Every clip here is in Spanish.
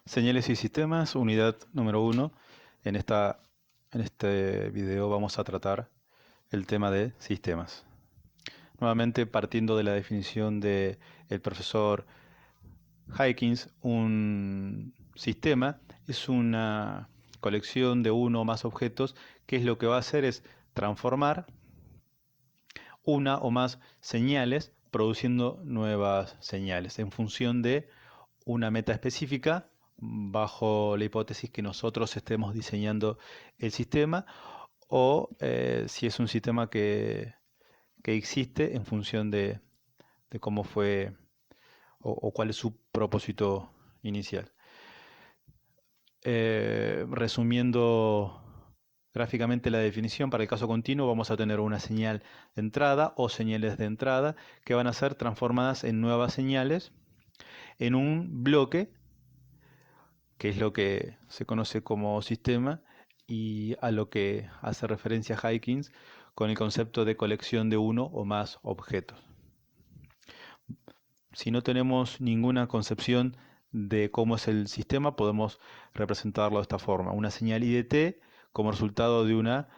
Señales y sistemas, unidad número 1. En este video vamos a tratar el tema de sistemas. Nuevamente partiendo de la definición del profesor Hykins, un sistema es una colección de uno o más objetos que es lo que va a hacer es transformar una o más señales produciendo nuevas señales en función de una meta específica bajo la hipótesis que nosotros estemos diseñando el sistema o si es un sistema que existe en función de cómo fue o cuál es su propósito inicial. Resumiendo gráficamente la definición, para el caso continuo vamos a tener una señal de entrada o señales de entrada que van a ser transformadas en nuevas señales en un bloque, que es lo que se conoce como sistema y a lo que hace referencia Hykins con el concepto de colección de uno o más objetos. Si no tenemos ninguna concepción de cómo es el sistema, podemos representarlo de esta forma. Una señal I de t como resultado de una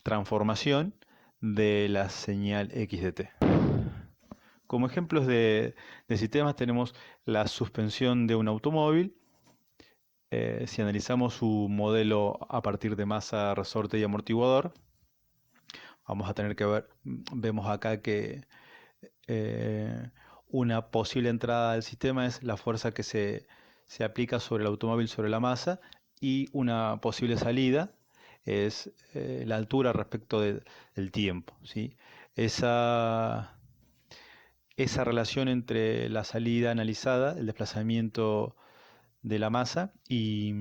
transformación de la señal X de t. Como ejemplos de sistemas tenemos la suspensión de un automóvil. Si analizamos su modelo a partir de masa, resorte y amortiguador, vamos a tener que ver, vemos acá que eh, una posible entrada del sistema es la fuerza que se aplica sobre el automóvil sobre la masa, y una posible salida es la altura respecto del tiempo, ¿sí? Esa, esa relación entre la salida analizada, el desplazamiento de la masa y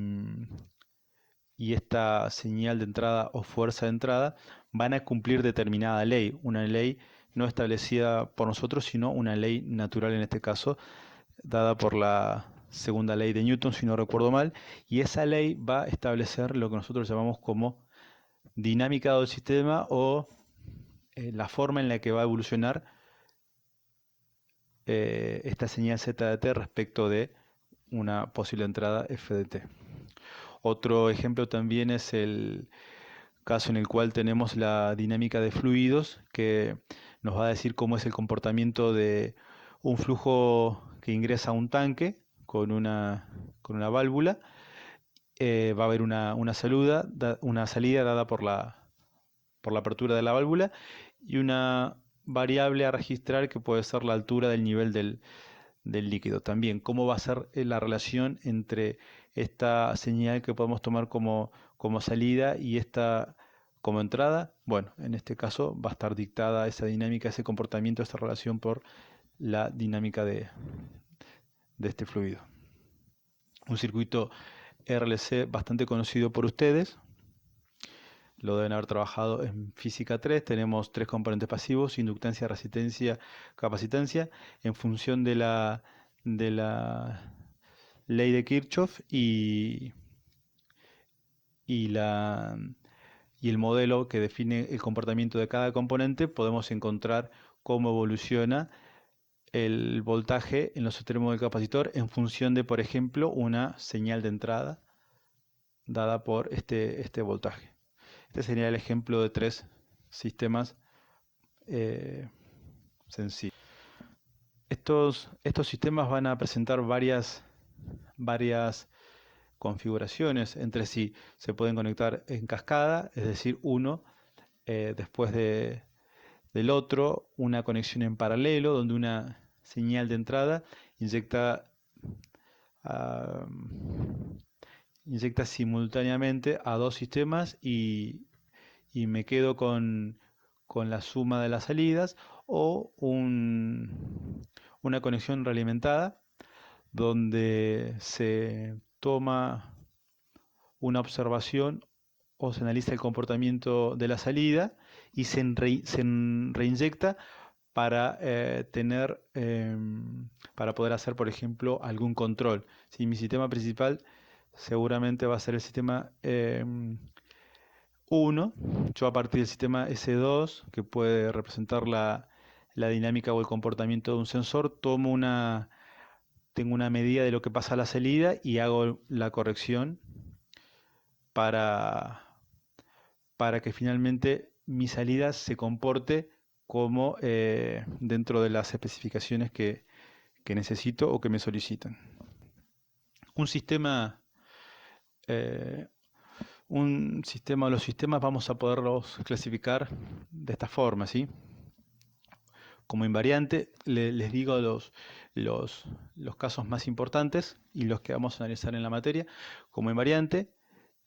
esta señal de entrada o fuerza de entrada van a cumplir determinada ley, una ley no establecida por nosotros, sino una ley natural en este caso, dada por la segunda ley de Newton, si no recuerdo mal, y esa ley va a establecer lo que nosotros llamamos como dinámica del sistema o la forma en la que va a evolucionar esta señal z de t respecto de una posible entrada f de t. Otro ejemplo también es el caso en el cual tenemos la dinámica de fluidos, que nos va a decir cómo es el comportamiento de un flujo que ingresa a un tanque con una válvula. Va a haber una salida dada por la apertura de la válvula y una variable a registrar que puede ser la altura del nivel del líquido. También cómo va a ser la relación entre esta señal que podemos tomar como salida y esta como entrada. Bueno, en este caso va a estar dictada esa dinámica, ese comportamiento, esta relación por la dinámica de este fluido. Un circuito RLC bastante conocido por ustedes, lo deben haber trabajado en física 3. Tenemos tres componentes pasivos: inductancia, resistencia, capacitancia, en función de la ley de Kirchhoff y, la, y el modelo que define el comportamiento de cada componente. Podemos encontrar cómo evoluciona el voltaje en los extremos del capacitor en función de, por ejemplo, una señal de entrada dada por este voltaje. Este sería el ejemplo de tres sistemas sencillos. Estos sistemas van a presentar varias configuraciones entre sí. Se pueden conectar en cascada, es decir, uno después del otro, una conexión en paralelo, donde una señal de entrada inyecta, uh, inyecta simultáneamente a dos sistemas y me quedo con la suma de las salidas, o una conexión realimentada donde se toma una observación o se analiza el comportamiento de la salida y se reinyecta para para poder hacer, por ejemplo, algún control. Si mi sistema principal seguramente va a ser el sistema 1, yo a partir del sistema S2, que puede representar la dinámica o el comportamiento de un sensor, tomo tengo una medida de lo que pasa a la salida y hago la corrección para, para que finalmente mi salida se comporte como dentro de las especificaciones que necesito o que me solicitan. Un sistema, eh, los sistemas vamos a poderlos clasificar de esta forma, ¿sí? Como invariante, les digo los, los casos más importantes y los que vamos a analizar en la materia. Como invariante,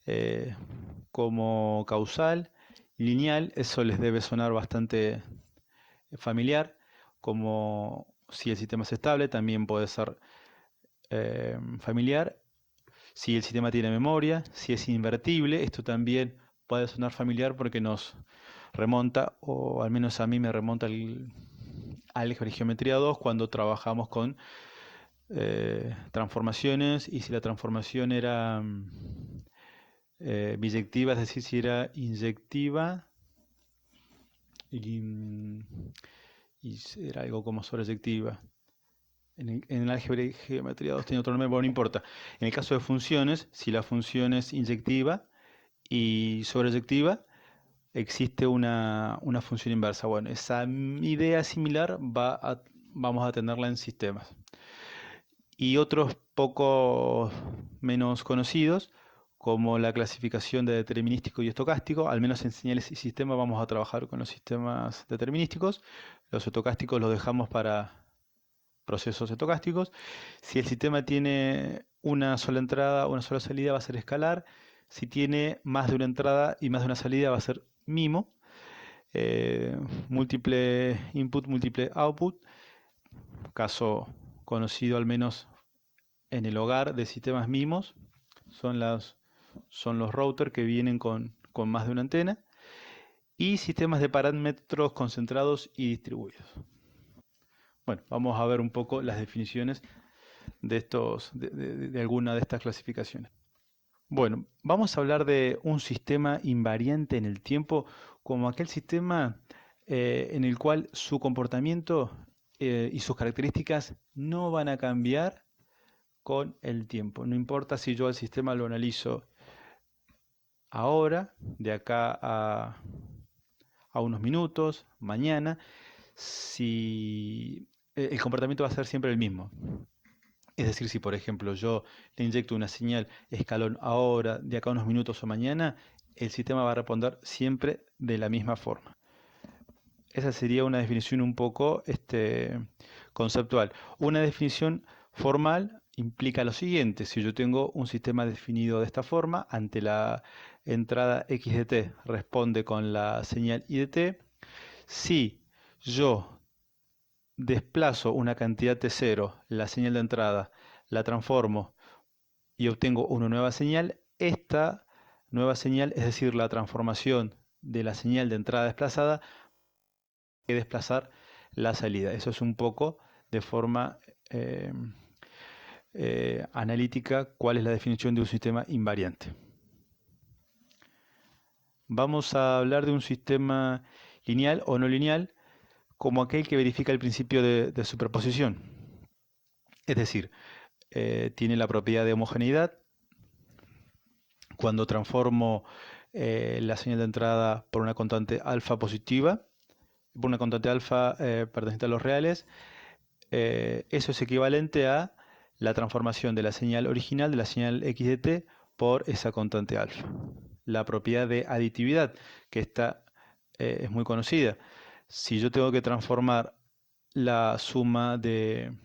eh, como causal, lineal, eso les debe sonar bastante familiar. Como si el sistema es estable, también puede ser familiar. Si el sistema tiene memoria, si es invertible, esto también puede sonar familiar porque nos remonta, o al menos a mí me remonta al álgebra y geometría 2 cuando trabajamos con transformaciones, y si la transformación era biyectiva, es decir, si era inyectiva y, y era algo como sobreyectiva. En el álgebra y geometría 2 tiene otro nombre, pero no importa. En el caso de funciones, si la función es inyectiva y sobreyectiva, existe una función inversa. Bueno, esa idea similar vamos a tenerla en sistemas. Y otros poco menos conocidos, como la clasificación de determinístico y estocástico. Al menos en señales y sistemas vamos a trabajar con los sistemas determinísticos. Los estocásticos los dejamos para procesos estocásticos. Si el sistema tiene una sola entrada, una sola salida, va a ser escalar. Si tiene más de una entrada y más de una salida, va a ser mimo. Múltiple input, múltiple output. Caso conocido al menos en el hogar de sistemas mimos son los routers que vienen con más de una antena, y sistemas de parámetros concentrados y distribuidos. Bueno, vamos a ver un poco las definiciones de alguna de estas clasificaciones. Bueno, vamos a hablar de un sistema invariante en el tiempo como aquel sistema en el cual su comportamiento y sus características no van a cambiar con el tiempo. No importa si yo al sistema lo analizo ahora, de acá a unos minutos, mañana, si el comportamiento va a ser siempre el mismo. Es decir, si por ejemplo yo le inyecto una señal escalón ahora, de acá a unos minutos o mañana, el sistema va a responder siempre de la misma forma. Esa sería una definición un poco conceptual. Una definición formal implica lo siguiente: si yo tengo un sistema definido de esta forma, ante la entrada x de t responde con la señal y de t. Si yo desplazo una cantidad t0, la señal de entrada, la transformo y obtengo una nueva señal, esta nueva señal, es decir, la transformación de la señal de entrada desplazada, que desplazar la salida. Eso es un poco de forma analítica cuál es la definición de un sistema invariante. Vamos a hablar de un sistema lineal o no lineal como aquel que verifica el principio de superposición. Es decir, tiene la propiedad de homogeneidad. Cuando transformo la señal de entrada por una constante alfa positiva, por una constante alfa perteneciente a los reales, eso es equivalente a la transformación de la señal original, de la señal x de t, por esa constante alfa. La propiedad de aditividad, que esta es muy conocida. Si yo tengo que transformar la suma de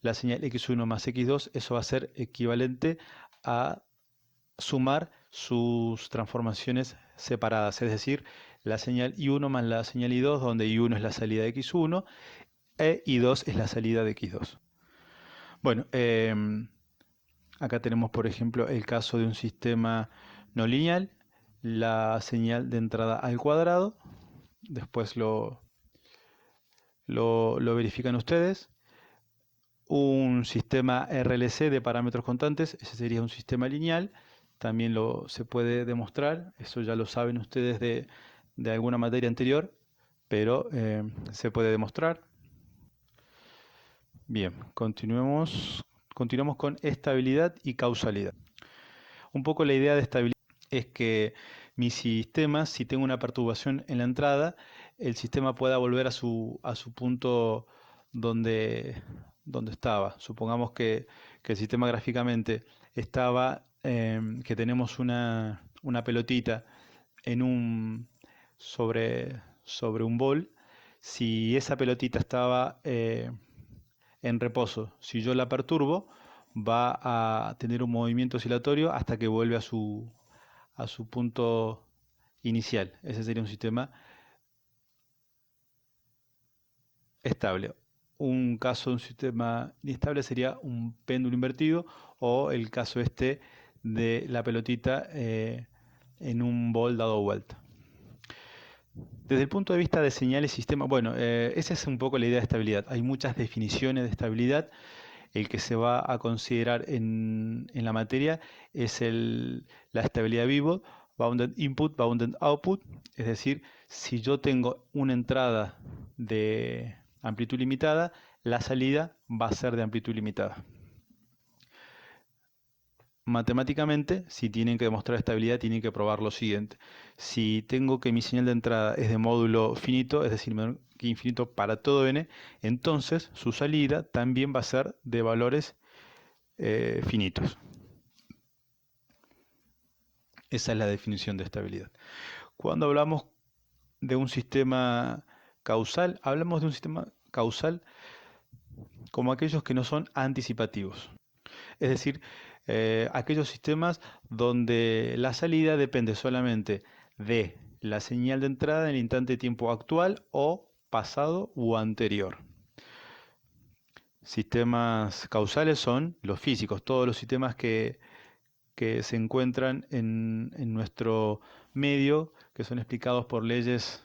la señal x1 más x2, eso va a ser equivalente a sumar sus transformaciones separadas, es decir, la señal I1 más la señal I2, donde I1 es la salida de x1 e I2 es la salida de x2. Bueno, acá tenemos, por ejemplo, el caso de un sistema no lineal, la señal de entrada al cuadrado, después lo verifican ustedes. Un sistema RLC de parámetros constantes, ese sería un sistema lineal, también se puede demostrar, eso ya lo saben ustedes de alguna materia anterior, pero se puede demostrar. Bien, continuamos con estabilidad y causalidad. Un poco la idea de estabilidad es que mi sistema, si tengo una perturbación en la entrada, el sistema pueda volver a su punto donde, donde estaba. Supongamos que el sistema gráficamente estaba, que tenemos una pelotita en sobre un bol. Si esa pelotita estaba en reposo, si yo la perturbo, va a tener un movimiento oscilatorio hasta que vuelve a su punto inicial. Ese sería un sistema estable. Un caso de un sistema inestable sería un péndulo invertido o el caso este de la pelotita en un bol dado vuelta. Desde el punto de vista de señales y sistemas, bueno, esa es un poco la idea de estabilidad. Hay muchas definiciones de estabilidad. El que se va a considerar en la materia es la estabilidad vivo, bounded input, bounded output. Es decir, si yo tengo una entrada de amplitud limitada, la salida va a ser de amplitud limitada. Matemáticamente, si tienen que demostrar estabilidad, tienen que probar lo siguiente. Si tengo que mi señal de entrada es de módulo finito, es decir, menor que infinito para todo n, entonces su salida también va a ser de valores finitos. Esa es la definición de estabilidad. Cuando hablamos de un sistema causal, hablamos de un sistema causal como aquellos que no son anticipativos. Es decir, aquellos sistemas donde la salida depende solamente de la señal de entrada en el instante de tiempo actual o pasado u anterior. Sistemas causales son los físicos, todos los sistemas que se encuentran en nuestro medio, que son explicados por leyes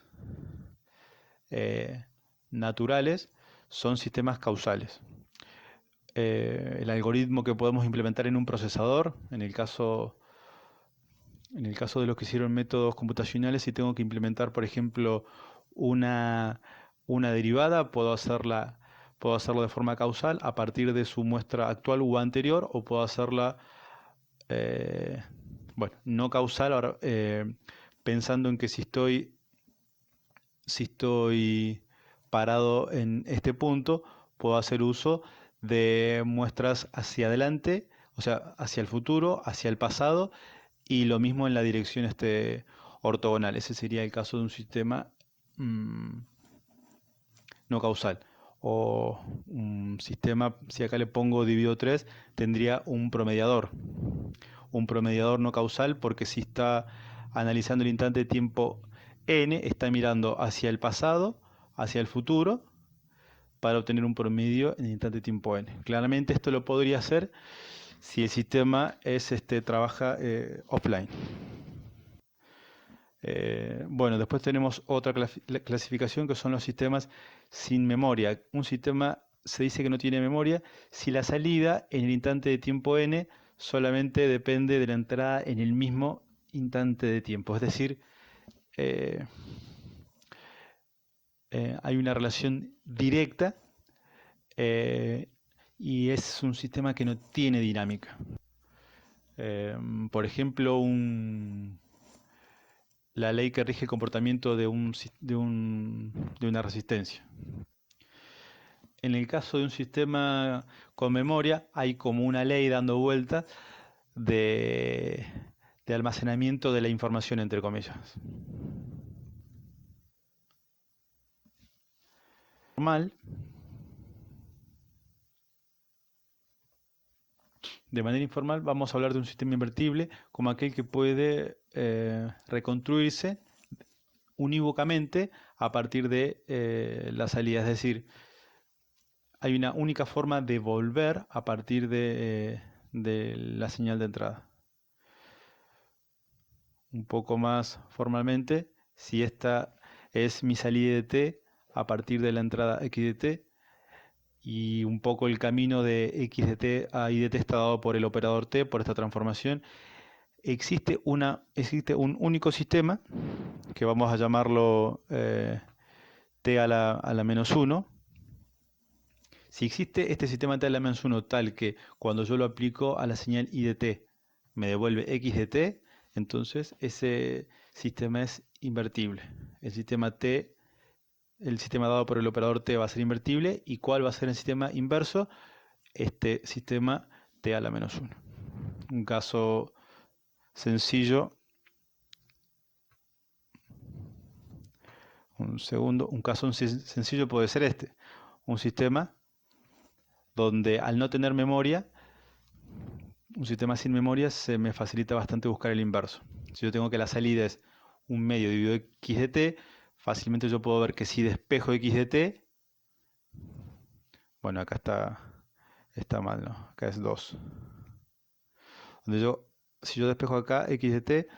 naturales, son sistemas causales. El algoritmo que podemos implementar en un procesador, en el caso de los que hicieron métodos computacionales, si tengo que implementar, por ejemplo, una, una derivada, puedo hacerlo de forma causal a partir de su muestra actual u anterior, o puedo hacerla, eh, bueno, no causal, ahora, pensando en que si estoy parado en este punto, puedo hacer uso de muestras hacia adelante, o sea, hacia el futuro, hacia el pasado, y lo mismo en la dirección ortogonal. Ese sería el caso de un sistema mm, no causal. O un sistema, si acá le pongo dividido 3, tendría un promediador. Un promediador no causal porque si está analizando el instante de tiempo n, está mirando hacia el pasado, hacia el futuro, para obtener un promedio en el instante de tiempo n. Claramente esto lo podría hacer si el sistema trabaja offline. Bueno, después tenemos otra clasificación que son los sistemas sin memoria. Un sistema se dice que no tiene memoria si la salida en el instante de tiempo n solamente depende de la entrada en el mismo instante de tiempo. Es decir, eh, hay una relación directa eh, y es un sistema que no tiene dinámica. Por ejemplo, la ley que rige el comportamiento de una resistencia. En el caso de un sistema con memoria, hay como una ley dando vueltas de, de almacenamiento de la información, entre comillas. Normal, de manera informal, vamos a hablar de un sistema invertible como aquel que puede reconstruirse unívocamente a partir de la salida. Es decir, hay una única forma de volver a partir de la señal de entrada. Un poco más formalmente, si esta es mi salida de t a partir de la entrada x de t, y un poco el camino de x de t a y de t está dado por el operador t, por esta transformación, existe un único sistema, que vamos a llamarlo t a la menos 1, Si existe este sistema T a la menos 1 tal que cuando yo lo aplico a la señal I de t me devuelve X de t, entonces ese sistema es invertible. El sistema T, el sistema dado por el operador T va a ser invertible. ¿Y cuál va a ser el sistema inverso? Este sistema T a la menos 1. Un caso sencillo. Un caso sencillo puede ser este. Un sistema donde al no tener memoria, un sistema sin memoria, se me facilita bastante buscar el inverso. Si yo tengo que la salida es un medio dividido x de t, fácilmente yo puedo ver que si despejo x de t, bueno, acá está mal, ¿no? Acá es 2. Donde si yo despejo acá x de t,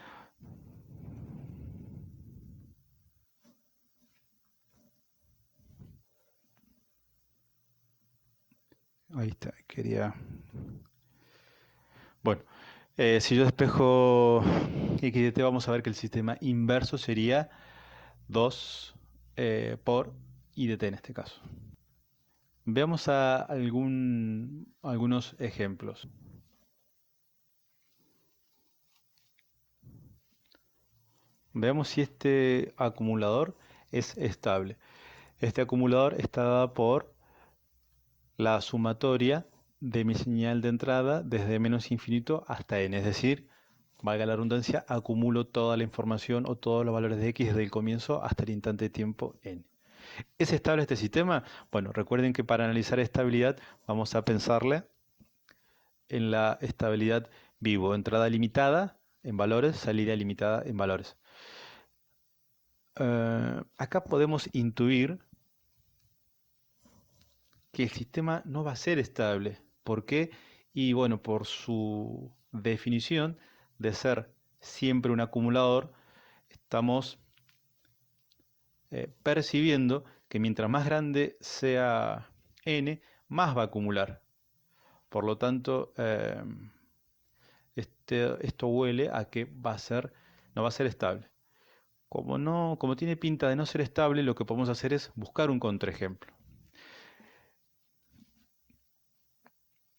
ahí está, quería... Bueno, si yo despejo x de t, vamos a ver que el sistema inverso sería 2 por i de t en este caso. Veamos algunos ejemplos. Veamos si este acumulador es estable. Este acumulador está dado por la sumatoria de mi señal de entrada desde menos infinito hasta n. Es decir, valga la redundancia, acumulo toda la información o todos los valores de x desde el comienzo hasta el instante de tiempo n. ¿Es estable este sistema? Bueno, recuerden que para analizar estabilidad vamos a pensarle en la estabilidad vivo. Entrada limitada en valores, salida limitada en valores. Acá podemos intuir que el sistema no va a ser estable. ¿Por qué? Y bueno, por su definición de ser siempre un acumulador, estamos percibiendo que mientras más grande sea n, más va a acumular. Por lo tanto, esto huele a que no va a ser estable. Como tiene pinta de no ser estable, lo que podemos hacer es buscar un contraejemplo.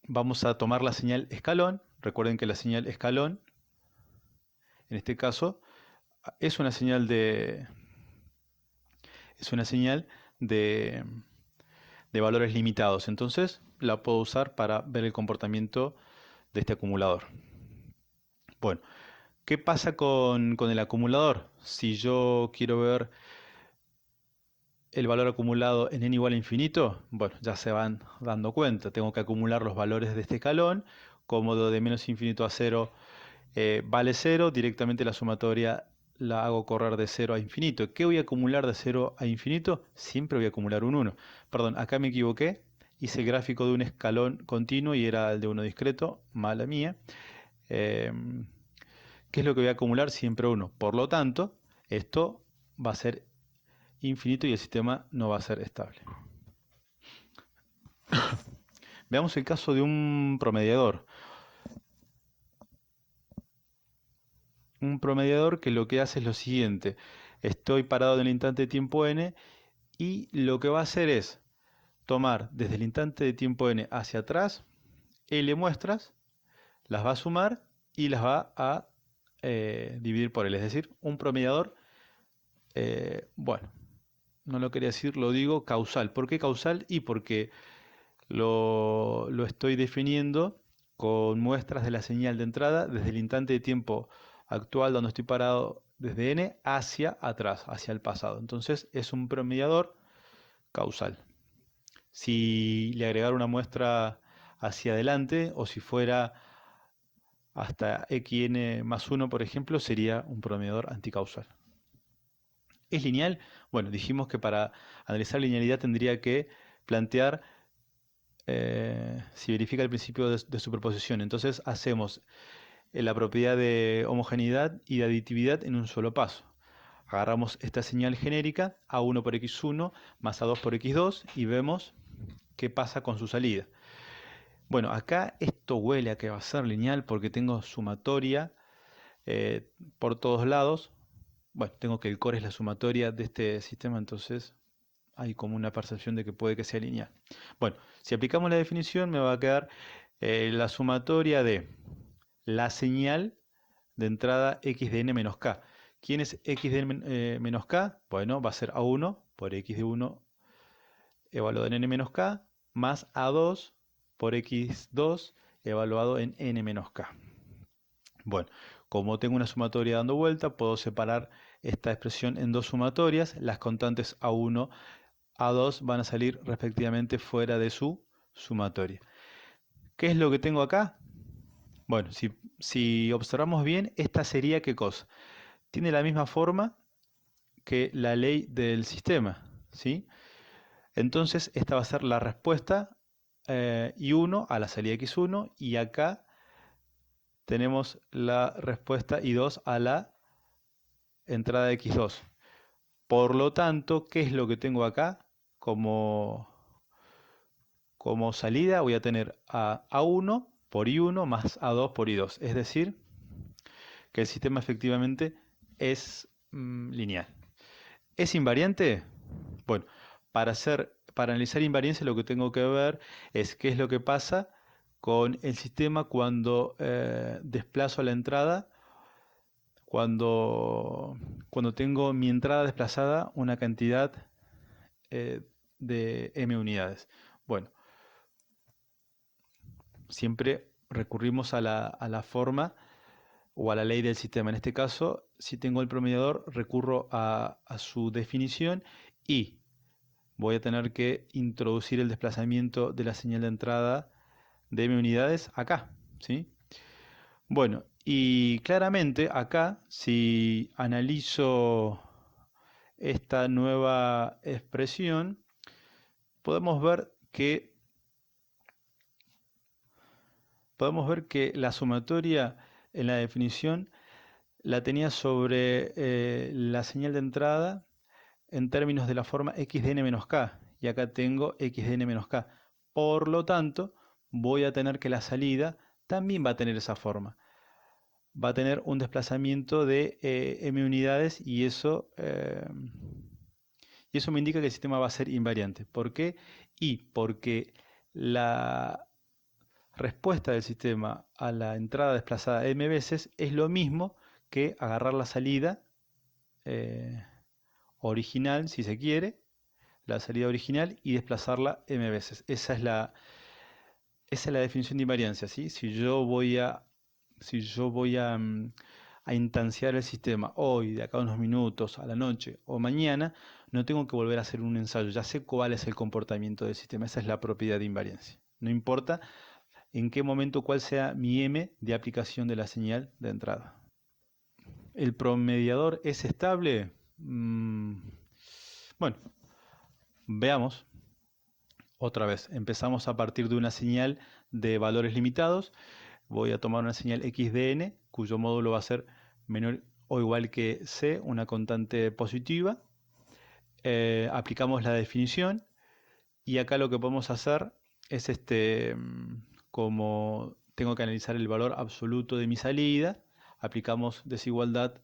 Vamos a tomar la señal escalón. Recuerden que la señal escalón, en este caso, es una señal de valores limitados. Entonces, la puedo usar para ver el comportamiento de este acumulador. Bueno, ¿qué pasa con el acumulador? Si yo quiero ver el valor acumulado en n igual a infinito, bueno, ya se van dando cuenta. Tengo que acumular los valores de este escalón, como de menos infinito a 0 vale 0, directamente la sumatoria la hago correr de 0 a infinito. ¿Qué voy a acumular de 0 a infinito? Siempre voy a acumular un 1. Perdón, acá me equivoqué. Hice el gráfico de un escalón continuo y era el de uno discreto. Mala mía. ¿Qué es lo que voy a acumular? Siempre 1. Por lo tanto, esto va a ser infinito y el sistema no va a ser estable. Veamos el caso de un promediador. Un promediador que lo que hace es lo siguiente. Estoy parado en el instante de tiempo n y lo que va a hacer es tomar desde el instante de tiempo n hacia atrás L muestras, las va a sumar y las va a dividir por L. Es decir, un promediador, bueno, no lo quería decir, lo digo causal. ¿Por qué causal? Y porque lo estoy definiendo con muestras de la señal de entrada desde el instante de tiempo actual donde estoy parado desde n hacia atrás, hacia el pasado. Entonces es un promediador causal. Si le agregara una muestra hacia adelante o si fuera hasta xn más 1, por ejemplo, sería un promediador anticausal. ¿Es lineal? Bueno, dijimos que para analizar linealidad tendría que plantear si verifica el principio de superposición. Entonces hacemos la propiedad de homogeneidad y de aditividad en un solo paso. Agarramos esta señal genérica, A1 por x1 más A2 por x2, y vemos qué pasa con su salida. Bueno, acá esto huele a que va a ser lineal porque tengo sumatoria por todos lados. Bueno, tengo que el core es la sumatoria de este sistema, entonces hay como una percepción de que puede que sea lineal. Bueno, si aplicamos la definición me va a quedar la sumatoria de la señal de entrada x de n menos k. ¿Quién es x de n menos k? Bueno, va a ser a1 por x de 1 evaluado en n menos k más a2 por x2 evaluado en n menos k. Bueno, como tengo una sumatoria dando vuelta, puedo separar esta expresión en dos sumatorias. Las constantes a1, a2 van a salir respectivamente fuera de su sumatoria. ¿Qué es lo que tengo acá? Bueno, si observamos bien, esta sería ¿qué cosa? Tiene la misma forma que la ley del sistema, ¿sí? Entonces, esta va a ser la respuesta I1 a la salida X1 y acá tenemos la respuesta I2 a la entrada X2. Por lo tanto, ¿qué es lo que tengo acá? Como salida voy a tener a A1 por I1 más A2 por I2. Es decir, que el sistema efectivamente es lineal. ¿Es invariante? Bueno, para analizar invariancia lo que tengo que ver es qué es lo que pasa con el sistema cuando desplazo la entrada, cuando tengo mi entrada desplazada una cantidad de m unidades. Bueno, siempre recurrimos a la forma o a la ley del sistema. En este caso, si tengo el promediador, recurro a su definición y voy a tener que introducir el desplazamiento de la señal de entrada de m unidades acá, ¿sí? Bueno, y claramente acá, si analizo esta nueva expresión, podemos ver que la sumatoria en la definición la tenía sobre la señal de entrada en términos de la forma x de n menos k, y acá tengo x de n menos k. Por lo tanto, voy a tener que la salida también va a tener esa forma. Va a tener un desplazamiento de m unidades y eso me indica que el sistema va a ser invariante. ¿Por qué? Y porque la respuesta del sistema a la entrada desplazada m veces es lo mismo que agarrar la salida original, si se quiere, la salida original y desplazarla m veces. Esa es la definición de invariancia, ¿sí? Si yo voy a instanciar el sistema hoy, de acá a unos minutos, a la noche o mañana, no tengo que volver a hacer un ensayo. Ya sé cuál es el comportamiento del sistema. Esa es la propiedad de invariancia. No importa en qué momento, cuál sea mi m de aplicación de la señal de entrada. ¿El promediador es estable? Bueno, veamos. Otra vez, empezamos a partir de una señal de valores limitados. Voy a tomar una señal x de n, cuyo módulo va a ser menor o igual que c, una constante positiva. Aplicamos la definición y acá lo que podemos hacer es como tengo que analizar el valor absoluto de mi salida, aplicamos desigualdad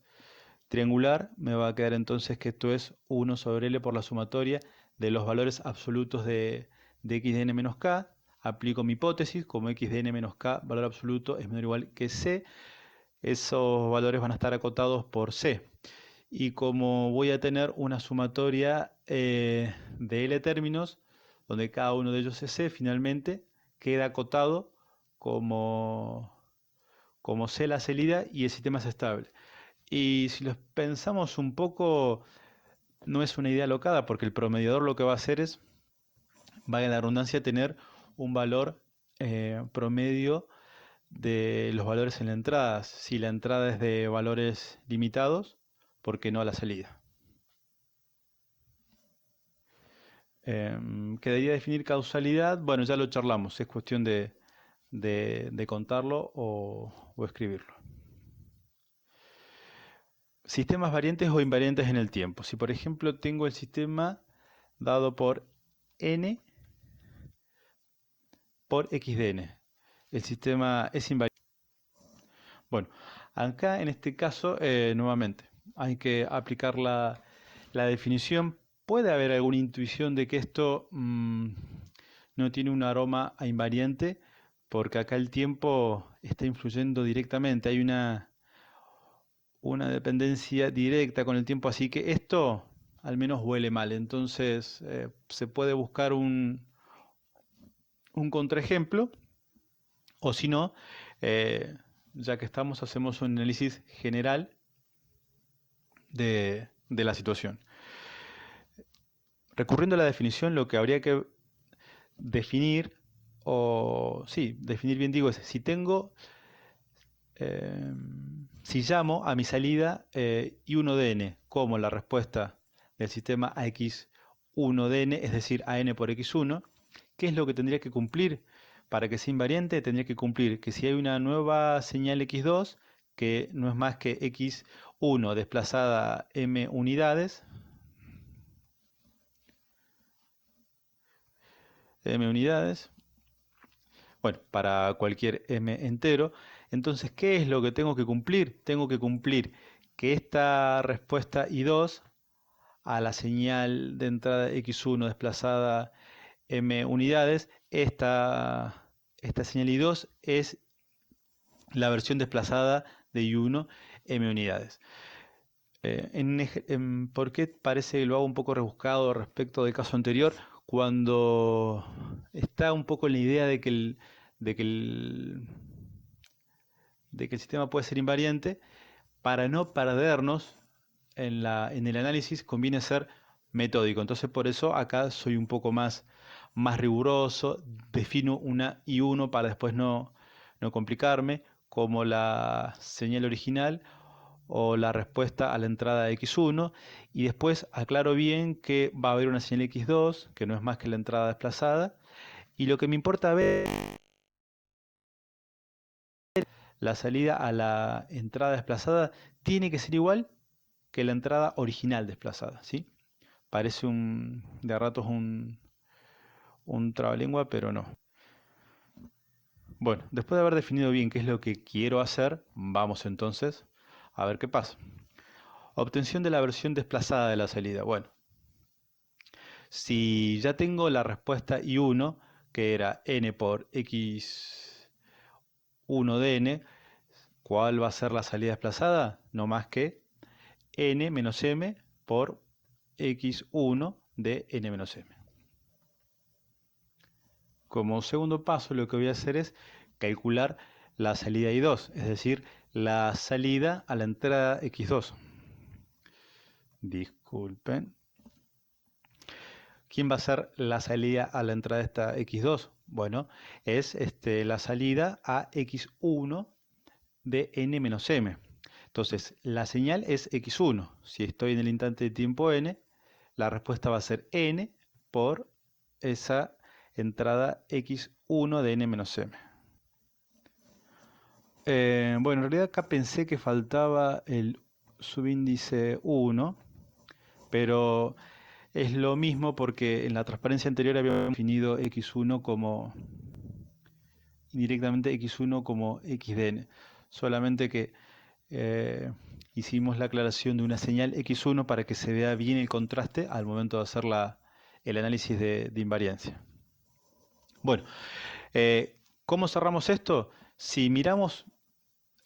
triangular, me va a quedar entonces que esto es 1 sobre L por la sumatoria de los valores absolutos de x de n menos k. Aplico mi hipótesis, como x de n menos k, valor absoluto, es menor o igual que c. Esos valores van a estar acotados por c. Y como voy a tener una sumatoria de L términos, donde cada uno de ellos es c, finalmente queda acotado como C la salida y el sistema es estable. Y si lo pensamos un poco, no es una idea alocada, porque el promediador lo que va a hacer es, valga la redundancia, tener un valor promedio de los valores en la entrada. Si la entrada es de valores limitados, ¿por qué no a la salida? Quedaría definir causalidad. Bueno, ya lo charlamos, es cuestión de contarlo o escribirlo. Sistemas variantes o invariantes en el tiempo. Si por ejemplo tengo el sistema dado por n por x de n, el sistema es invariante. Bueno, acá en este caso, nuevamente, hay que aplicar la definición puede haber alguna intuición de que esto no tiene un aroma a invariante, porque acá el tiempo está influyendo directamente, hay una dependencia directa con el tiempo, así que esto al menos huele mal. Entonces se puede buscar un contraejemplo, o si no, eh, ya que estamos, hacemos un análisis general de la situación. Recurriendo a la definición, lo que habría que definir, o sí, definir bien digo, es si tengo, si llamo a mi salida I1DN como la respuesta del sistema a X1DN, es decir, a n por X1, ¿qué es lo que tendría que cumplir? Para que sea invariante tendría que cumplir que si hay una nueva señal X2, que no es más que X1 desplazada m unidades, bueno, para cualquier m entero. Entonces, ¿qué es lo que tengo que cumplir? Tengo que cumplir que esta respuesta I2 a la señal de entrada X1 desplazada m unidades, esta señal I2 es la versión desplazada de I1 m unidades. ¿Por qué parece que lo hago un poco rebuscado respecto del caso anterior? Cuando está un poco en la idea de que el, de que el sistema puede ser invariante, para no perdernos en el análisis conviene ser metódico. Entonces por eso acá soy un poco más riguroso, defino una I1 para después no complicarme, como la señal original o la respuesta a la entrada X1, y después aclaro bien que va a haber una señal X2, que no es más que la entrada desplazada, y lo que me importa ver la salida a la entrada desplazada tiene que ser igual que la entrada original desplazada, ¿sí? Parece de a ratos un trabalengua, pero no. Bueno, después de haber definido bien qué es lo que quiero hacer, vamos entonces a ver qué pasa. Obtención de la versión desplazada de la salida. Bueno, si ya tengo la respuesta I1, que era n por X1 de n, ¿cuál va a ser la salida desplazada? No más que n menos m por X1 de n menos m. Como segundo paso, lo que voy a hacer es calcular la salida I2, es decir, la salida a la entrada X2. Disculpen. ¿Quién va a ser la salida a la entrada de esta X2? Bueno, es la salida a X1 de n menos m. Entonces, la señal es X1. Si estoy en el instante de tiempo n, la respuesta va a ser n por esa entrada X1 de n menos m. Bueno, en realidad acá pensé que faltaba el subíndice 1, pero es lo mismo porque en la transparencia anterior habíamos definido X1 como indirectamente X1 como XDN. Solamente que hicimos la aclaración de una señal X1 para que se vea bien el contraste al momento de hacer el análisis de invariancia. Bueno, ¿cómo cerramos esto? Si miramos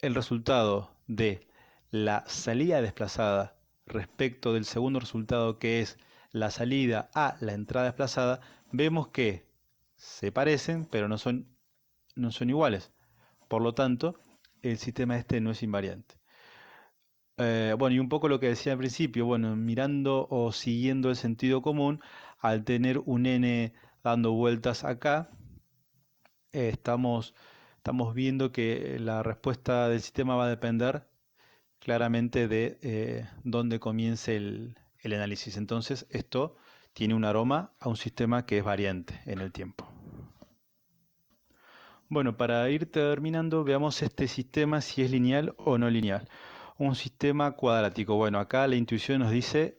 el resultado de la salida desplazada respecto del segundo resultado, que es la salida a la entrada desplazada, vemos que se parecen, pero no son iguales. Por lo tanto, el sistema este no es invariante. Bueno, y un poco lo que decía al principio, bueno, mirando o siguiendo el sentido común, al tener un n dando vueltas acá, estamos viendo que la respuesta del sistema va a depender claramente de dónde comience el análisis. Entonces, esto tiene un aroma a un sistema que es variante en el tiempo. Bueno, para ir terminando, veamos este sistema si es lineal o no lineal. Un sistema cuadrático. Bueno, acá la intuición nos dice,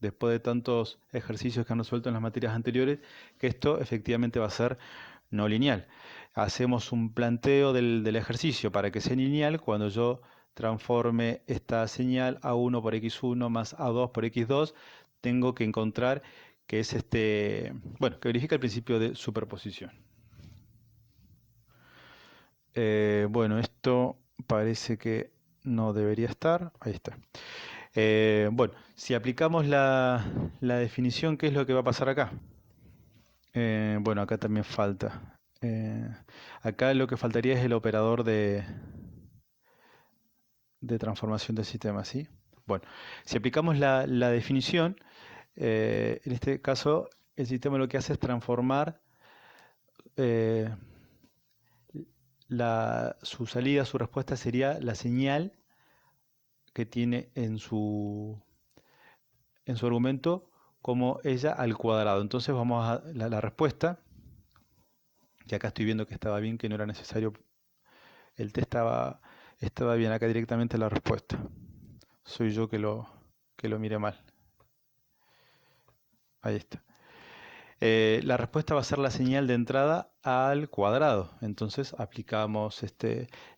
después de tantos ejercicios que han resuelto en las materias anteriores, que esto efectivamente va a ser no lineal. Hacemos un planteo del ejercicio para que sea lineal cuando yo transforme esta señal A1 por X1 más A2 por X2, tengo que encontrar que es bueno, que verifica el principio de superposición. Bueno, esto parece que no debería estar. Ahí está. Bueno, si aplicamos la definición, ¿qué es lo que va a pasar acá? Bueno, acá también falta. Acá lo que faltaría es el operador de transformación del sistema, ¿sí? Bueno, si aplicamos la definición, en este caso el sistema lo que hace es transformar eh, su salida, su respuesta sería la señal que tiene en su argumento como ella al cuadrado. Entonces vamos a la respuesta, que acá estoy viendo que estaba bien, que no era necesario, el test estaba bien, acá directamente la respuesta. Soy yo que lo miré mal. Ahí está. La respuesta va a ser la señal de entrada al cuadrado. Entonces aplicamos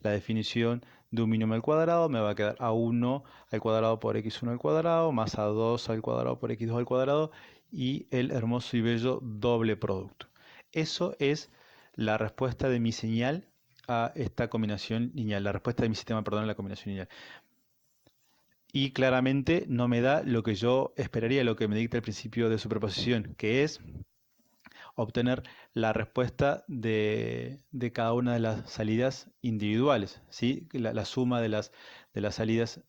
la definición de un binomio al cuadrado. Me va a quedar a1 al cuadrado por x1 al cuadrado, más a2 al cuadrado por x2 al cuadrado, y el hermoso y bello doble producto. Eso es la respuesta de mi señal a esta combinación lineal. La respuesta de mi sistema, perdón, a la combinación lineal. Y claramente no me da lo que yo esperaría, lo que me dicta el principio de superposición, que es obtener la respuesta de cada una de las salidas individuales, ¿sí? La suma de las salidas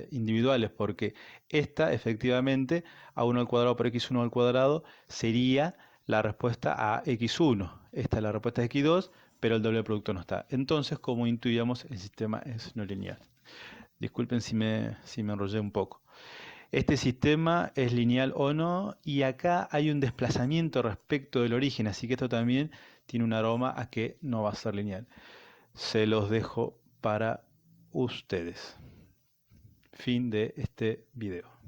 individuales, porque esta efectivamente a1 al cuadrado por x1 al cuadrado sería la respuesta a x1. Esta es la respuesta de x2, pero el doble producto no está. Entonces, como intuíamos, el sistema es no lineal. Disculpen si me enrollé un poco. Este sistema es lineal o no, y acá hay un desplazamiento respecto del origen, así que esto también tiene un aroma a que no va a ser lineal. Se los dejo para ustedes. Fin de este video.